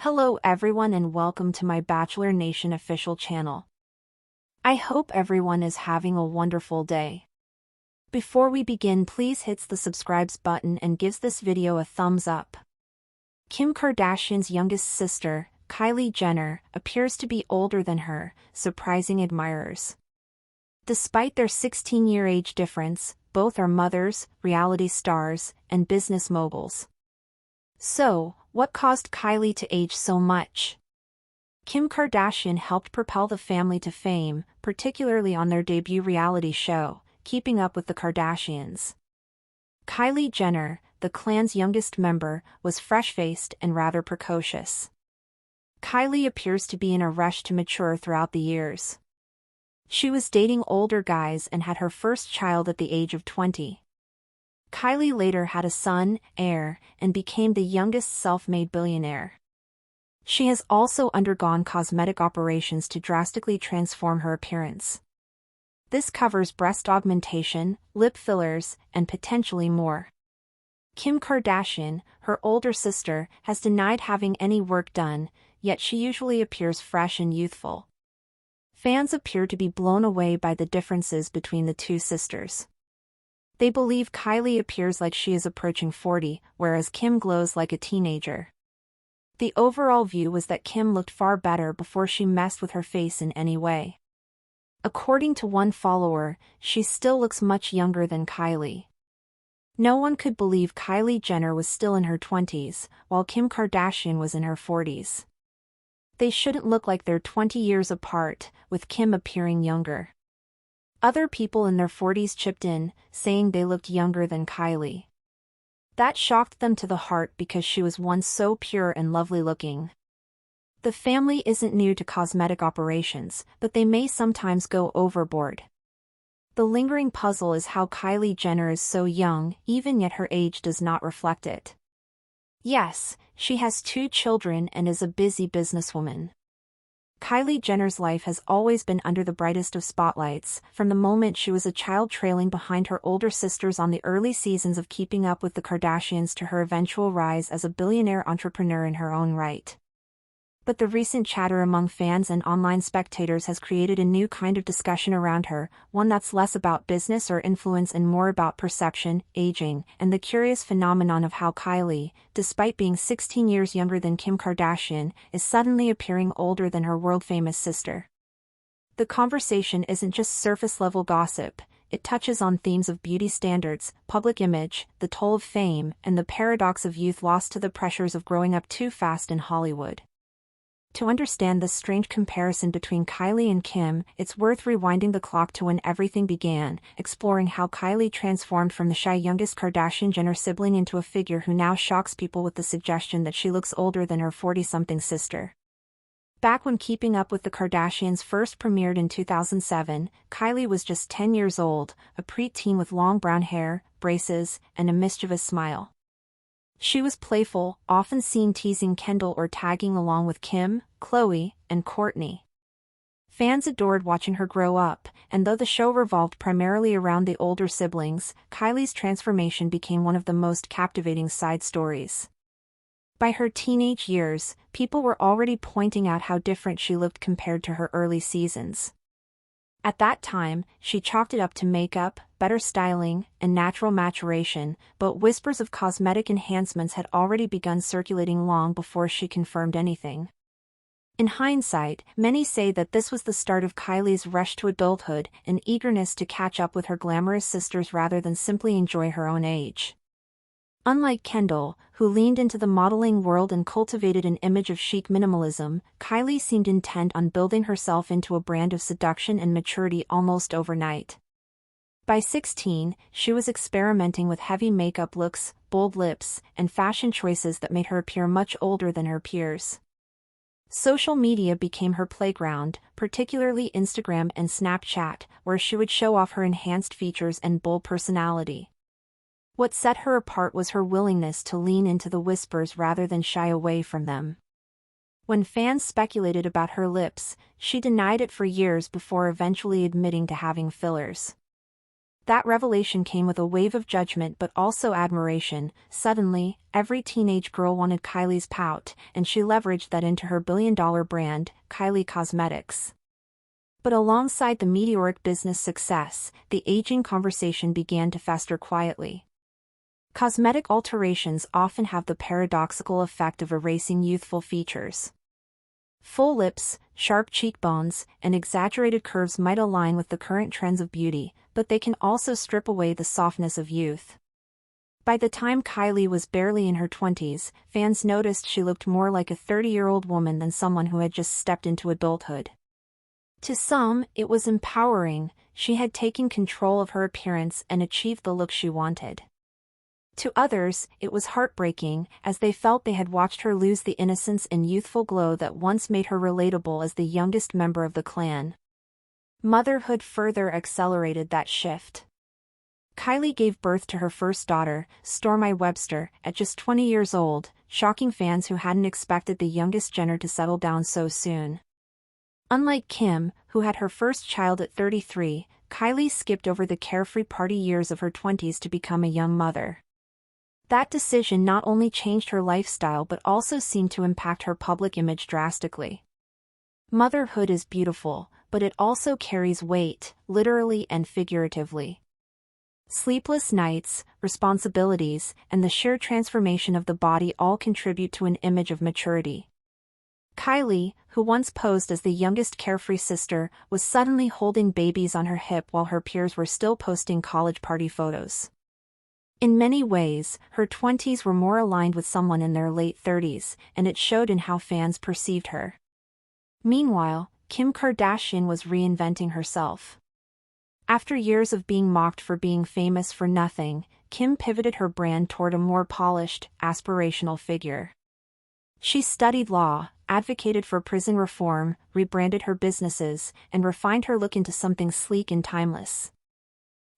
Hello everyone and welcome to my Bachelor Nation official channel. I hope everyone is having a wonderful day. Before we begin, please hit the subscribe button and gives this video a thumbs up. Kim Kardashian's youngest sister, Kylie Jenner, appears to be older than her, surprising admirers. Despite their 16-year age difference, both are mothers, reality stars, and business moguls. So, what caused Kylie to age so much? Kim Kardashian helped propel the family to fame, particularly on their debut reality show, Keeping Up with the Kardashians. Kylie Jenner, the clan's youngest member, was fresh-faced and rather precocious. Kylie appears to be in a rush to mature throughout the years. She was dating older guys and had her first child at the age of 20. Kylie later had a son, heir, and became the youngest self-made billionaire. She has also undergone cosmetic operations to drastically transform her appearance. This covers breast augmentation, lip fillers, and potentially more. Kim Kardashian, her older sister, has denied having any work done, yet she usually appears fresh and youthful. Fans appear to be blown away by the differences between the two sisters. They believe Kylie appears like she is approaching 40, whereas Kim glows like a teenager. The overall view was that Kim looked far better before she messed with her face in any way. According to one follower, she still looks much younger than Kylie. No one could believe Kylie Jenner was still in her 20s, while Kim Kardashian was in her 40s. They shouldn't look like they're 20 years apart, with Kim appearing younger. Other people in their 40s chipped in, saying they looked younger than Kylie. That shocked them to the heart because she was once so pure and lovely looking. The family isn't new to cosmetic operations, but they may sometimes go overboard. The lingering puzzle is how Kylie Jenner is so young, even yet her age does not reflect it. Yes, she has 2 children and is a busy businesswoman. Kylie Jenner's life has always been under the brightest of spotlights, from the moment she was a child trailing behind her older sisters on the early seasons of Keeping Up with the Kardashians to her eventual rise as a billionaire entrepreneur in her own right. But the recent chatter among fans and online spectators has created a new kind of discussion around her, one that's less about business or influence and more about perception, aging, and the curious phenomenon of how Kylie, despite being 16 years younger than Kim Kardashian, is suddenly appearing older than her world-famous sister. The conversation isn't just surface-level gossip, it touches on themes of beauty standards, public image, the toll of fame, and the paradox of youth lost to the pressures of growing up too fast in Hollywood. To understand this strange comparison between Kylie and Kim, it's worth rewinding the clock to when everything began, exploring how Kylie transformed from the shy youngest Kardashian-Jenner sibling into a figure who now shocks people with the suggestion that she looks older than her 40-something sister. Back when Keeping Up with the Kardashians first premiered in 2007, Kylie was just 10 years old, a preteen with long brown hair, braces, and a mischievous smile. She was playful, often seen teasing Kendall or tagging along with Kim, Khloe, and Kourtney. Fans adored watching her grow up, and though the show revolved primarily around the older siblings, Kylie's transformation became one of the most captivating side stories. By her teenage years, people were already pointing out how different she looked compared to her early seasons. At that time, she chalked it up to makeup, better styling, and natural maturation, but whispers of cosmetic enhancements had already begun circulating long before she confirmed anything. In hindsight, many say that this was the start of Kylie's rush to adulthood, an eagerness to catch up with her glamorous sisters rather than simply enjoy her own age. Unlike Kendall, who leaned into the modeling world and cultivated an image of chic minimalism, Kylie seemed intent on building herself into a brand of seduction and maturity almost overnight. By 16, she was experimenting with heavy makeup looks, bold lips, and fashion choices that made her appear much older than her peers. Social media became her playground, particularly Instagram and Snapchat, where she would show off her enhanced features and bold personality. What set her apart was her willingness to lean into the whispers rather than shy away from them. When fans speculated about her lips, she denied it for years before eventually admitting to having fillers. That revelation came with a wave of judgment but also admiration. Suddenly, every teenage girl wanted Kylie's pout, and she leveraged that into her billion-dollar brand, Kylie Cosmetics. But alongside the meteoric business success, the aging conversation began to fester quietly. Cosmetic alterations often have the paradoxical effect of erasing youthful features. Full lips, sharp cheekbones, and exaggerated curves might align with the current trends of beauty, but they can also strip away the softness of youth. By the time Kylie was barely in her 20s, fans noticed she looked more like a 30-year-old woman than someone who had just stepped into adulthood. To some, it was empowering. She had taken control of her appearance and achieved the look she wanted. To others, it was heartbreaking, as they felt they had watched her lose the innocence and youthful glow that once made her relatable as the youngest member of the clan. Motherhood further accelerated that shift. Kylie gave birth to her first daughter, Stormi Webster, at just 20 years old, shocking fans who hadn't expected the youngest Jenner to settle down so soon. Unlike Kim, who had her first child at 33, Kylie skipped over the carefree party years of her 20s to become a young mother. That decision not only changed her lifestyle but also seemed to impact her public image drastically. Motherhood is beautiful, but it also carries weight, literally and figuratively. Sleepless nights, responsibilities, and the sheer transformation of the body all contribute to an image of maturity. Kylie, who once posed as the youngest carefree sister, was suddenly holding babies on her hip while her peers were still posting college party photos. In many ways, her 20s were more aligned with someone in their late 30s, and it showed in how fans perceived her. Meanwhile, Kim Kardashian was reinventing herself. After years of being mocked for being famous for nothing, Kim pivoted her brand toward a more polished, aspirational figure. She studied law, advocated for prison reform, rebranded her businesses, and refined her look into something sleek and timeless.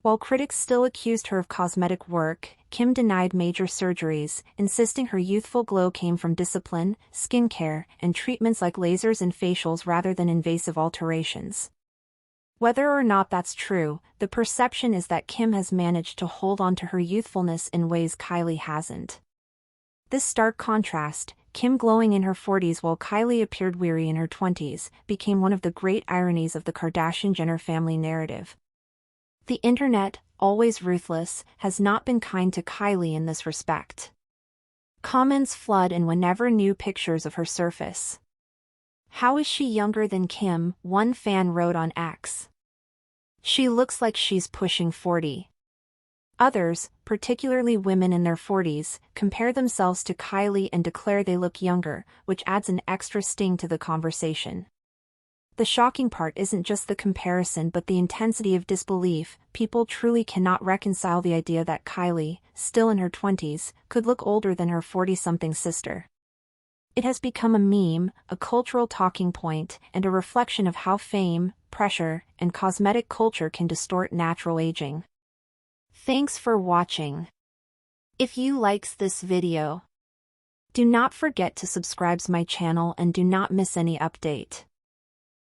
While critics still accused her of cosmetic work, Kim denied major surgeries, insisting her youthful glow came from discipline, skincare, and treatments like lasers and facials rather than invasive alterations. Whether or not that's true, the perception is that Kim has managed to hold on to her youthfulness in ways Kylie hasn't. This stark contrast, Kim glowing in her 40s while Kylie appeared weary in her 20s, became one of the great ironies of the Kardashian-Jenner family narrative. The internet, always ruthless, has not been kind to Kylie in this respect. Comments flood in whenever new pictures of her surface. "How is she younger than Kim?" one fan wrote on X. "She looks like she's pushing 40. Others, particularly women in their 40s, compare themselves to Kylie and declare they look younger, which adds an extra sting to the conversation. The shocking part isn't just the comparison but the intensity of disbelief. People truly cannot reconcile the idea that Kylie, still in her 20s, could look older than her 40-something sister. It has become a meme, a cultural talking point, and a reflection of how fame, pressure, and cosmetic culture can distort natural aging. Thanks for watching. If you likes this video, do not forget to subscribe my channel and do not miss any update.